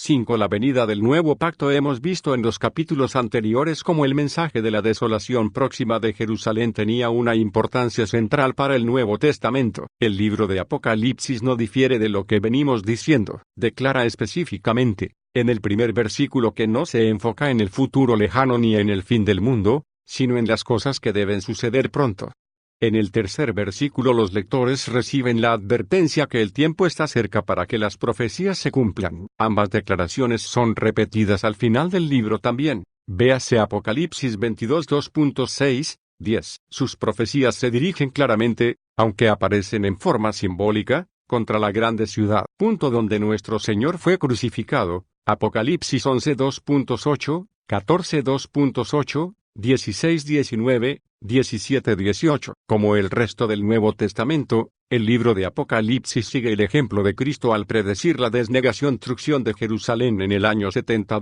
5. La venida del nuevo pacto. Hemos visto en los capítulos anteriores cómo el mensaje de la desolación próxima de Jerusalén tenía una importancia central para el Nuevo Testamento. El libro de Apocalipsis no difiere de lo que venimos diciendo. Declara específicamente, en el primer versículo, que no se enfoca en el futuro lejano ni en el fin del mundo, sino en las cosas que deben suceder pronto. En el tercer versículo los lectores reciben la advertencia que el tiempo está cerca para que las profecías se cumplan. Ambas declaraciones son repetidas al final del libro también. Véase Apocalipsis 22 2.6, 10. Sus profecías se dirigen claramente, aunque aparecen en forma simbólica, contra la grande ciudad, punto donde nuestro Señor fue crucificado. Apocalipsis 11 2.8, 14 2.8, 16 19, 17 18. Como el resto del Nuevo Testamento, el libro de Apocalipsis sigue el ejemplo de Cristo al predecir la destrucción de Jerusalén en el año 70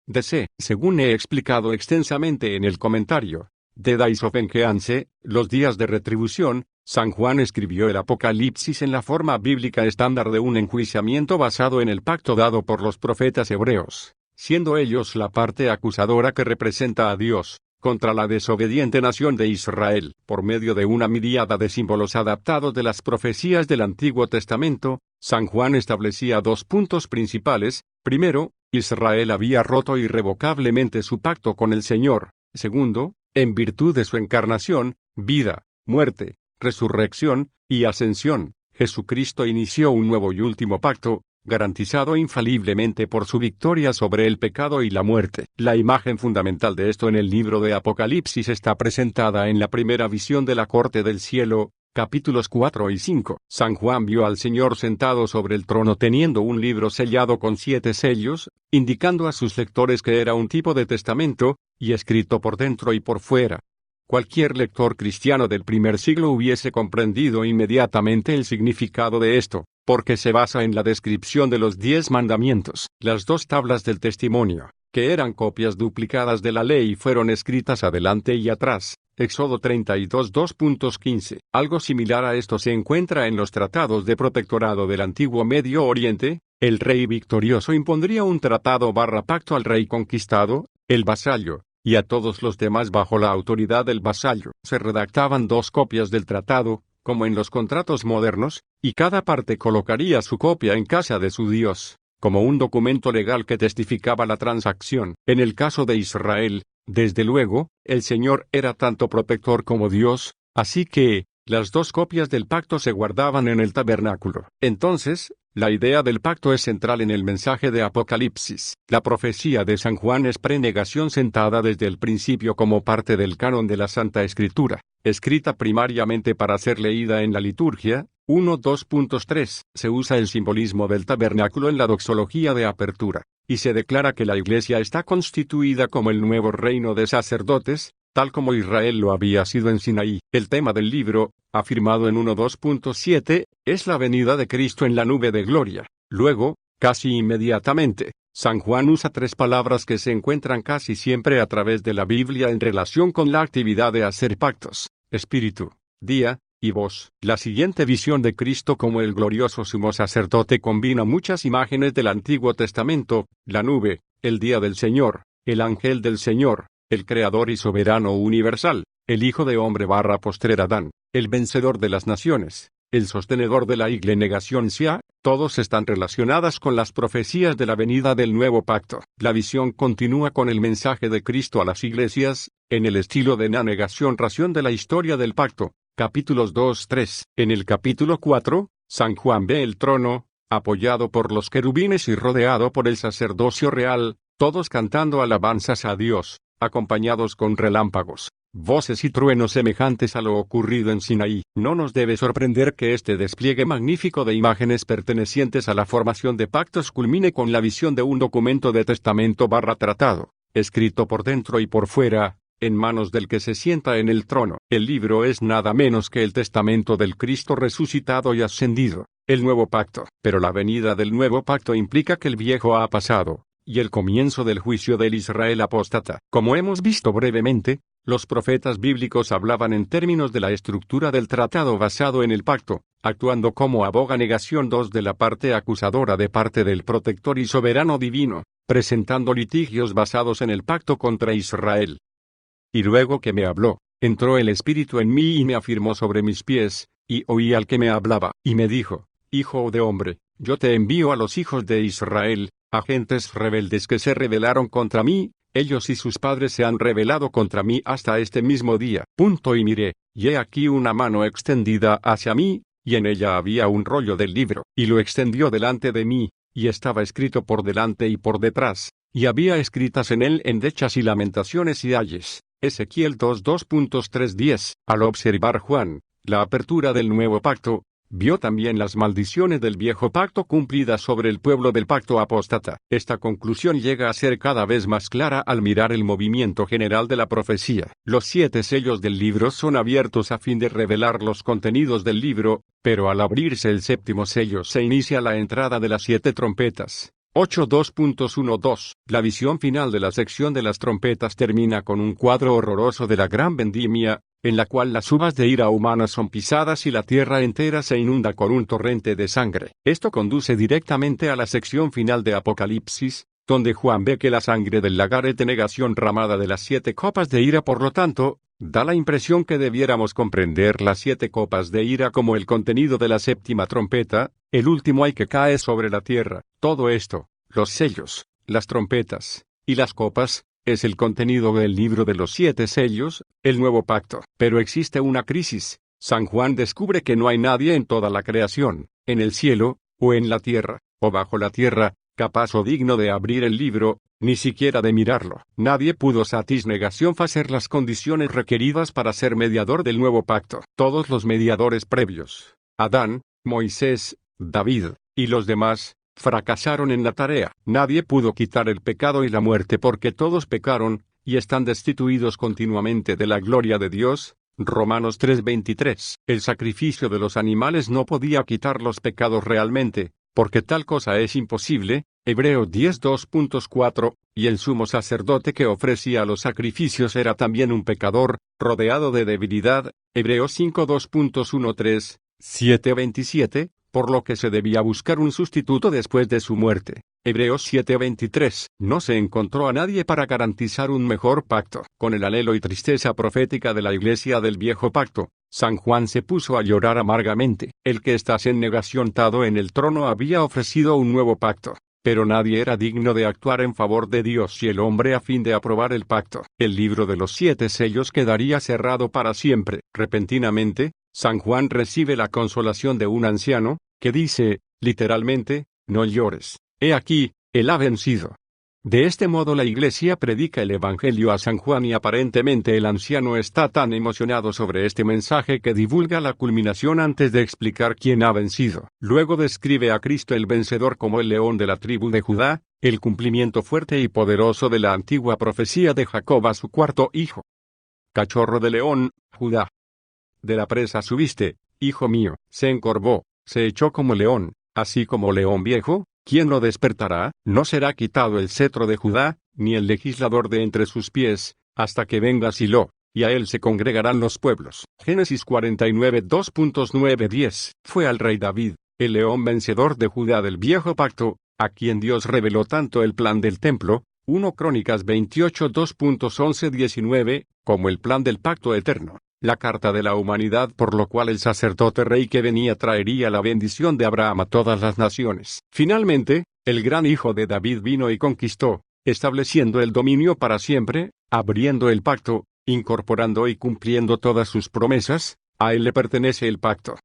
DC. Según he explicado extensamente en el comentario The Days of Vengeance, los días de retribución, San Juan escribió el Apocalipsis en la forma bíblica estándar de un enjuiciamiento basado en el pacto dado por los profetas hebreos, siendo ellos la parte acusadora que representa a Dios contra la desobediente nación de Israel. Por medio de una miríada de símbolos adaptados de las profecías del Antiguo Testamento, San Juan establecía dos puntos principales. Primero, Israel había roto irrevocablemente su pacto con el Señor. Segundo, en virtud de su encarnación, vida, muerte, resurrección y ascensión, Jesucristo inició un nuevo y último pacto, garantizado infaliblemente por su victoria sobre el pecado y la muerte. La imagen fundamental de esto en el libro de Apocalipsis está presentada en la primera visión de la corte del cielo, capítulos 4 y 5. San Juan vio al Señor sentado sobre el trono teniendo un libro sellado con 7 sellos, indicando a sus lectores que era un tipo de testamento, y escrito por dentro y por fuera. Cualquier lector cristiano del primer siglo hubiese comprendido inmediatamente el significado de esto, porque se basa en la descripción de los 10 mandamientos. Las 2 tablas del testimonio, que eran copias duplicadas de la ley, fueron escritas adelante y atrás. Éxodo 32 2.15. Algo similar a esto se encuentra en los tratados de protectorado del antiguo Medio Oriente. El rey victorioso impondría un tratado/pacto al rey conquistado, el vasallo, y a todos los demás bajo la autoridad del vasallo. Se redactaban 2 copias del tratado, como en los contratos modernos, y cada parte colocaría su copia en casa de su Dios, como un documento legal que testificaba la transacción. En el caso de Israel, desde luego, el Señor era tanto protector como Dios, así que las 2 copias del pacto se guardaban en el tabernáculo. Entonces, la idea del pacto es central en el mensaje de Apocalipsis. La profecía de San Juan es prenegación sentada desde el principio como parte del canon de la Santa Escritura, escrita primariamente para ser leída en la liturgia. 1.2.3. Se usa el simbolismo del tabernáculo en la doxología de apertura, y se declara que la Iglesia está constituida como el nuevo reino de sacerdotes, tal como Israel lo había sido en Sinaí. El tema del libro, afirmado en 1.2.7, es la venida de Cristo en la nube de gloria. Luego, casi inmediatamente, San Juan usa 3 palabras que se encuentran casi siempre a través de la Biblia en relación con la actividad de hacer pactos: espíritu, día, y voz. La siguiente visión de Cristo como el glorioso sumo sacerdote combina muchas imágenes del Antiguo Testamento: la nube, el día del Señor, el ángel del Señor, el Creador y soberano universal, el Hijo de Hombre /postrer Adán, el vencedor de las naciones, el sostenedor de la negación sia. Todos están relacionadas con las profecías de la venida del nuevo pacto. La visión continúa con el mensaje de Cristo a las iglesias, en el estilo de la negación-ración de la historia del pacto. Capítulos 2-3. En el capítulo 4, San Juan ve el trono, apoyado por los querubines y rodeado por el sacerdocio real, todos cantando alabanzas a Dios, acompañados con relámpagos, voces y truenos semejantes a lo ocurrido en Sinaí. No nos debe sorprender que este despliegue magnífico de imágenes pertenecientes a la formación de pactos culmine con la visión de un documento de testamento/tratado, escrito por dentro y por fuera, en manos del que se sienta en el trono. El libro es nada menos que el testamento del Cristo resucitado y ascendido, el nuevo pacto. Pero la venida del nuevo pacto implica que el viejo ha pasado, y el comienzo del juicio del Israel apóstata. Como hemos visto brevemente, los profetas bíblicos hablaban en términos de la estructura del tratado basado en el pacto, actuando como aboga negación 2 de la parte acusadora de parte del protector y soberano divino, presentando litigios basados en el pacto contra Israel. Y luego que me habló, entró el Espíritu en mí y me afirmó sobre mis pies, y oí al que me hablaba, y me dijo: Hijo de hombre, yo te envío a los hijos de Israel, agentes rebeldes que se rebelaron contra mí, ellos y sus padres se han rebelado contra mí hasta este mismo día. Y miré, y he aquí una mano extendida hacia mí, y en ella había un rollo del libro, y lo extendió delante de mí, y estaba escrito por delante y por detrás, y había escritas en él endechas y lamentaciones y ayes. Ezequiel 2:3-10. Al observar Juan la apertura del nuevo pacto, vio también las maldiciones del viejo pacto cumplidas sobre el pueblo del pacto apóstata. Esta conclusión llega a ser cada vez más clara al mirar el movimiento general de la profecía. Los 7 sellos del libro son abiertos a fin de revelar los contenidos del libro, pero al abrirse el 7º sello se inicia la entrada de las 7 trompetas. 8.2.1.2. La visión final de la sección de las trompetas termina con un cuadro horroroso de la gran vendimia, en la cual las uvas de ira humana son pisadas y la tierra entera se inunda con un torrente de sangre. Esto conduce directamente a la sección final de Apocalipsis, donde Juan ve que la sangre del lagar es de negación ramada de las 7 copas de ira. Por lo tanto, da la impresión que debiéramos comprender las 7 copas de ira como el contenido de la 7ª trompeta, el último ay que cae sobre la tierra. Todo esto, los sellos, las trompetas, y las copas, es el contenido del libro de los 7 sellos, el nuevo pacto. Pero existe una crisis. San Juan descubre que no hay nadie en toda la creación, en el cielo, o en la tierra, o bajo la tierra, capaz o digno de abrir el libro, ni siquiera de mirarlo. Nadie pudo satisfacer las condiciones requeridas para ser mediador del nuevo pacto. Todos los mediadores previos, Adán, Moisés, David, y los demás, fracasaron en la tarea. Nadie pudo quitar el pecado y la muerte porque todos pecaron, y están destituidos continuamente de la gloria de Dios. Romanos 3:23. El sacrificio de los animales no podía quitar los pecados realmente, porque tal cosa es imposible. Hebreos 10:2.4, y el sumo sacerdote que ofrecía los sacrificios era también un pecador, rodeado de debilidad. Hebreos 5:2.13, 7:27, por lo que se debía buscar un sustituto después de su muerte. Hebreos 7:23. No se encontró a nadie para garantizar un mejor pacto. Con el anhelo y tristeza profética de la iglesia del viejo pacto, San Juan se puso a llorar amargamente. El que está en negación sentado en el trono había ofrecido un nuevo pacto, pero nadie era digno de actuar en favor de Dios y el hombre a fin de aprobar el pacto. El libro de los 7 sellos quedaría cerrado para siempre. Repentinamente, San Juan recibe la consolación de un anciano, que dice, literalmente, no llores. He aquí, él ha vencido. De este modo la iglesia predica el evangelio a San Juan y aparentemente el anciano está tan emocionado sobre este mensaje que divulga la culminación antes de explicar quién ha vencido. Luego describe a Cristo el vencedor como el león de la tribu de Judá, el cumplimiento fuerte y poderoso de la antigua profecía de Jacob a su 4º hijo. Cachorro de león, Judá. De la presa subiste, hijo mío, se encorvó, se echó como león, así como león viejo. ¿Quién lo despertará? No será quitado el cetro de Judá, ni el legislador de entre sus pies, hasta que venga Silo, y a él se congregarán los pueblos. Génesis 49 2.9-10. Fue al rey David, el león vencedor de Judá del viejo pacto, a quien Dios reveló tanto el plan del templo, 1 Crónicas 28 2.11-19, como el plan del pacto eterno. La carta de la humanidad por lo cual el sacerdote rey que venía traería la bendición de Abraham a todas las naciones. Finalmente, el gran hijo de David vino y conquistó, estableciendo el dominio para siempre, abriendo el pacto, incorporando y cumpliendo todas sus promesas. A él le pertenece el pacto.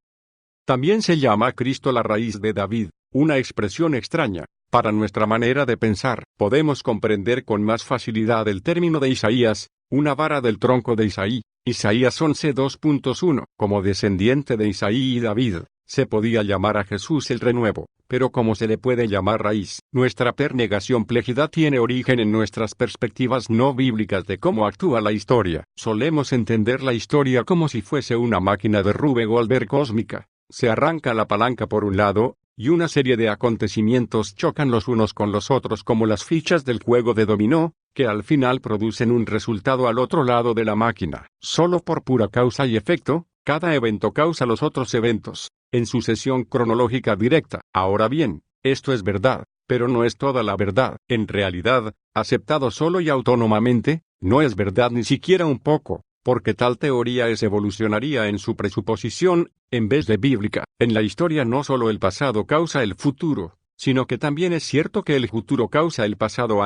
También se llama a Cristo la raíz de David, una expresión extraña. Para nuestra manera de pensar, podemos comprender con más facilidad el término de Isaías, una vara del tronco de Isaí. Isaías 11 2.1. Como descendiente de Isaí y David, se podía llamar a Jesús el renuevo, pero como se le puede llamar raíz. Nuestra pernegación plejidad tiene origen en nuestras perspectivas no bíblicas de cómo actúa la historia. Solemos entender la historia como si fuese una máquina de Rube Goldberg cósmica. Se arranca la palanca por un lado, y una serie de acontecimientos chocan los unos con los otros como las fichas del juego de dominó, que al final producen un resultado al otro lado de la máquina. Solo por pura causa y efecto, cada evento causa los otros eventos. en sucesión cronológica directa. Ahora bien, esto es verdad, pero no es toda la verdad. En realidad, aceptado solo y autónomamente, no es verdad ni siquiera un poco, porque tal teoría es evolucionaria en su presuposición, en vez de bíblica. En la historia no solo el pasado causa el futuro, sino que también es cierto que el futuro causa el pasado.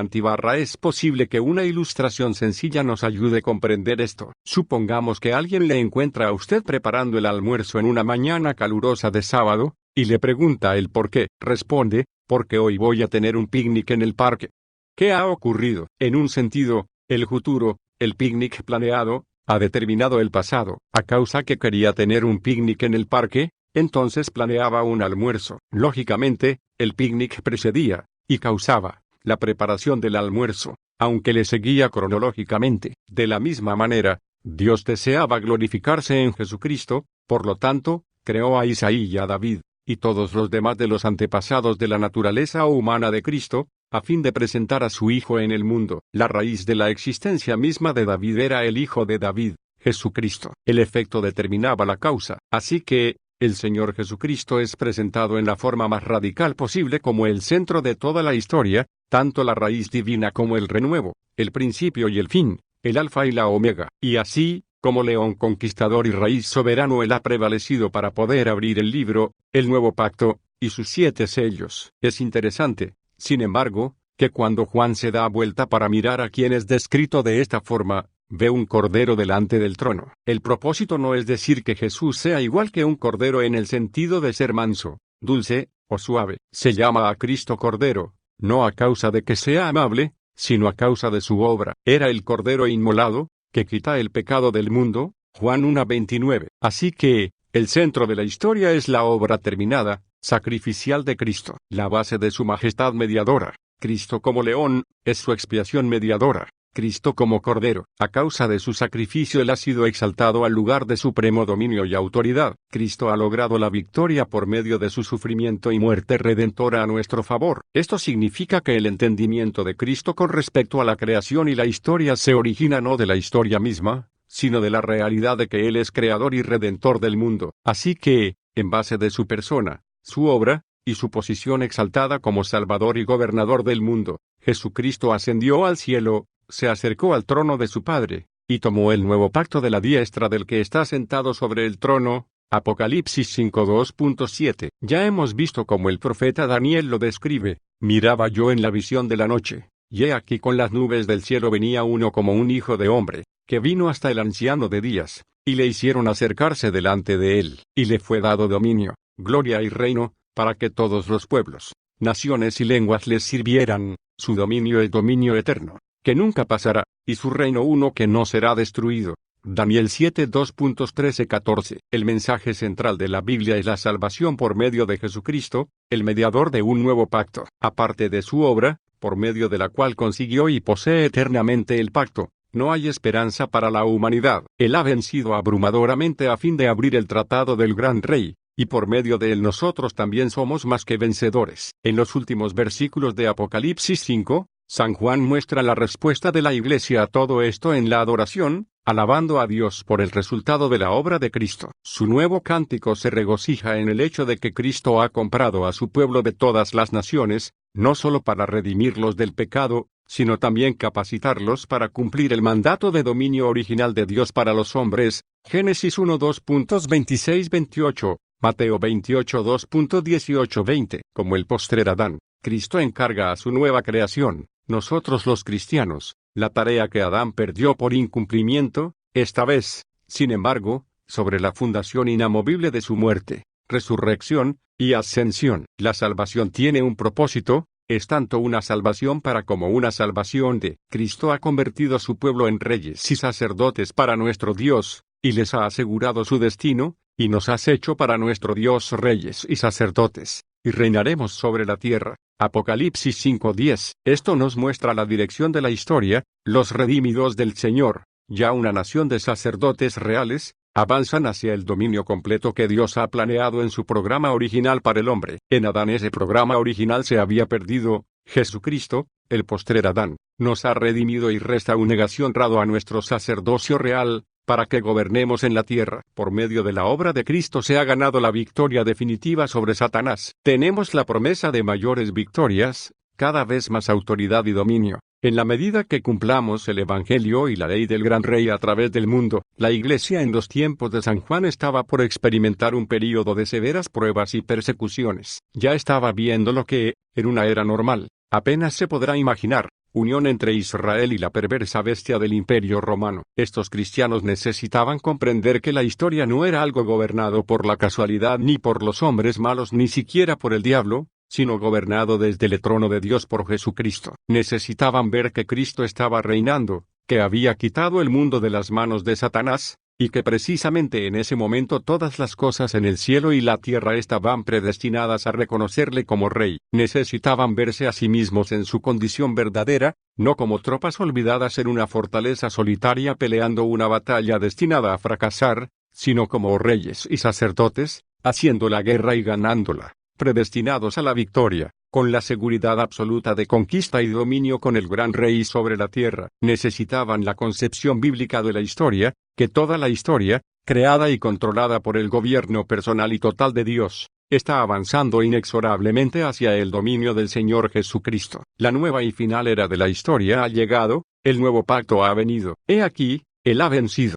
Es posible que una ilustración sencilla nos ayude a comprender esto. Supongamos que alguien le encuentra a usted preparando el almuerzo en una mañana calurosa de sábado, y le pregunta el por qué. Responde, porque hoy voy a tener un picnic en el parque. ¿Qué ha ocurrido? En un sentido, el futuro, el picnic planeado, ha determinado el pasado. A causa que quería tener un picnic en el parque, entonces planeaba un almuerzo. Lógicamente, el picnic precedía, y causaba, la preparación del almuerzo, aunque le seguía cronológicamente. De la misma manera, Dios deseaba glorificarse en Jesucristo, por lo tanto, creó a Isaí y a David, y todos los demás de los antepasados de la naturaleza humana de Cristo, a fin de presentar a su Hijo en el mundo. La raíz de la existencia misma de David era el Hijo de David, Jesucristo. El efecto determinaba la causa. Así que, el Señor Jesucristo es presentado en la forma más radical posible como el centro de toda la historia, tanto la raíz divina como el renuevo, el principio y el fin, el alfa y la omega. Y así, como león conquistador y raíz soberano, él ha prevalecido para poder abrir el libro, el nuevo pacto, y sus 7 sellos. Es interesante, sin embargo, que cuando Juan se da vuelta para mirar a quien es descrito de esta forma, ve un cordero delante del trono. El propósito no es decir que Jesús sea igual que un cordero en el sentido de ser manso, dulce, o suave. Se llama a Cristo cordero, no a causa de que sea amable, sino a causa de su obra. Era el cordero inmolado, que quita el pecado del mundo, Juan 1:29. Así que, el centro de la historia es la obra terminada, sacrificial de Cristo. La base de su majestad mediadora, Cristo como león, es su expiación mediadora. Cristo como Cordero. A causa de su sacrificio él ha sido exaltado al lugar de supremo dominio y autoridad. Cristo ha logrado la victoria por medio de su sufrimiento y muerte redentora a nuestro favor. Esto significa que el entendimiento de Cristo con respecto a la creación y la historia se origina no de la historia misma, sino de la realidad de que Él es creador y redentor del mundo. Así que, en base de su persona, su obra, y su posición exaltada como Salvador y Gobernador del mundo, Jesucristo ascendió al cielo, se acercó al trono de su Padre, y tomó el nuevo pacto de la diestra del que está sentado sobre el trono. Apocalipsis 5:2.7. Ya hemos visto cómo el profeta Daniel lo describe. Miraba yo en la visión de la noche, y he aquí con las nubes del cielo venía uno como un hijo de hombre, que vino hasta el anciano de días, y le hicieron acercarse delante de él, y le fue dado dominio, gloria y reino, para que todos los pueblos, naciones y lenguas les sirvieran. Su dominio es dominio eterno, que nunca pasará, y su reino uno que no será destruido. Daniel 7:2.13-14. El mensaje central de la Biblia es la salvación por medio de Jesucristo, el mediador de un nuevo pacto. Aparte de su obra, por medio de la cual consiguió y posee eternamente el pacto, no hay esperanza para la humanidad. Él ha vencido abrumadoramente a fin de abrir el tratado del gran rey, y por medio de él nosotros también somos más que vencedores. En los últimos versículos de Apocalipsis 5, San Juan muestra la respuesta de la Iglesia a todo esto en la adoración, alabando a Dios por el resultado de la obra de Cristo. Su nuevo cántico se regocija en el hecho de que Cristo ha comprado a su pueblo de todas las naciones, no solo para redimirlos del pecado, sino también capacitarlos para cumplir el mandato de dominio original de Dios para los hombres. Génesis 1:2.26-28, Mateo 28:2.18-20. Como el postrer Adán, Cristo encarga a su nueva creación, nosotros los cristianos, la tarea que Adán perdió por incumplimiento, esta vez, sin embargo, sobre la fundación inamovible de su muerte, resurrección y ascensión. La salvación tiene un propósito, es tanto una salvación para como una salvación de. Cristo ha convertido a su pueblo en reyes y sacerdotes para nuestro Dios, y les ha asegurado su destino, y nos has hecho para nuestro Dios reyes y sacerdotes, y reinaremos sobre la tierra. Apocalipsis 5:10. Esto nos muestra la dirección de la historia. Los redimidos del Señor, ya una nación de sacerdotes reales, avanzan hacia el dominio completo que Dios ha planeado en su programa original para el hombre. En Adán ese programa original se había perdido. Jesucristo, el postrer Adán, nos ha redimido y restaurado honrado a nuestro sacerdocio real, para que gobernemos en la tierra. Por medio de la obra de Cristo se ha ganado la victoria definitiva sobre Satanás. Tenemos la promesa de mayores victorias, cada vez más autoridad y dominio. En la medida que cumplamos el Evangelio y la ley del gran Rey a través del mundo, la Iglesia en los tiempos de San Juan estaba por experimentar un período de severas pruebas y persecuciones. Ya estaba viendo lo que, en una era normal, apenas se podrá imaginar: unión entre Israel y la perversa bestia del Imperio Romano. Estos cristianos necesitaban comprender que la historia no era algo gobernado por la casualidad ni por los hombres malos ni siquiera por el diablo, sino gobernado desde el trono de Dios por Jesucristo. Necesitaban ver que Cristo estaba reinando, que había quitado el mundo de las manos de Satanás, y que precisamente en ese momento todas las cosas en el cielo y la tierra estaban predestinadas a reconocerle como Rey. Necesitaban verse a sí mismos en su condición verdadera, no como tropas olvidadas en una fortaleza solitaria peleando una batalla destinada a fracasar, sino como reyes y sacerdotes, haciendo la guerra y ganándola, predestinados a la victoria, con la seguridad absoluta de conquista y dominio con el gran Rey sobre la tierra. Necesitaban la concepción bíblica de la historia, que toda la historia, creada y controlada por el gobierno personal y total de Dios, está avanzando inexorablemente hacia el dominio del Señor Jesucristo. La nueva y final era de la historia ha llegado, el nuevo pacto ha venido. He aquí, Él ha vencido.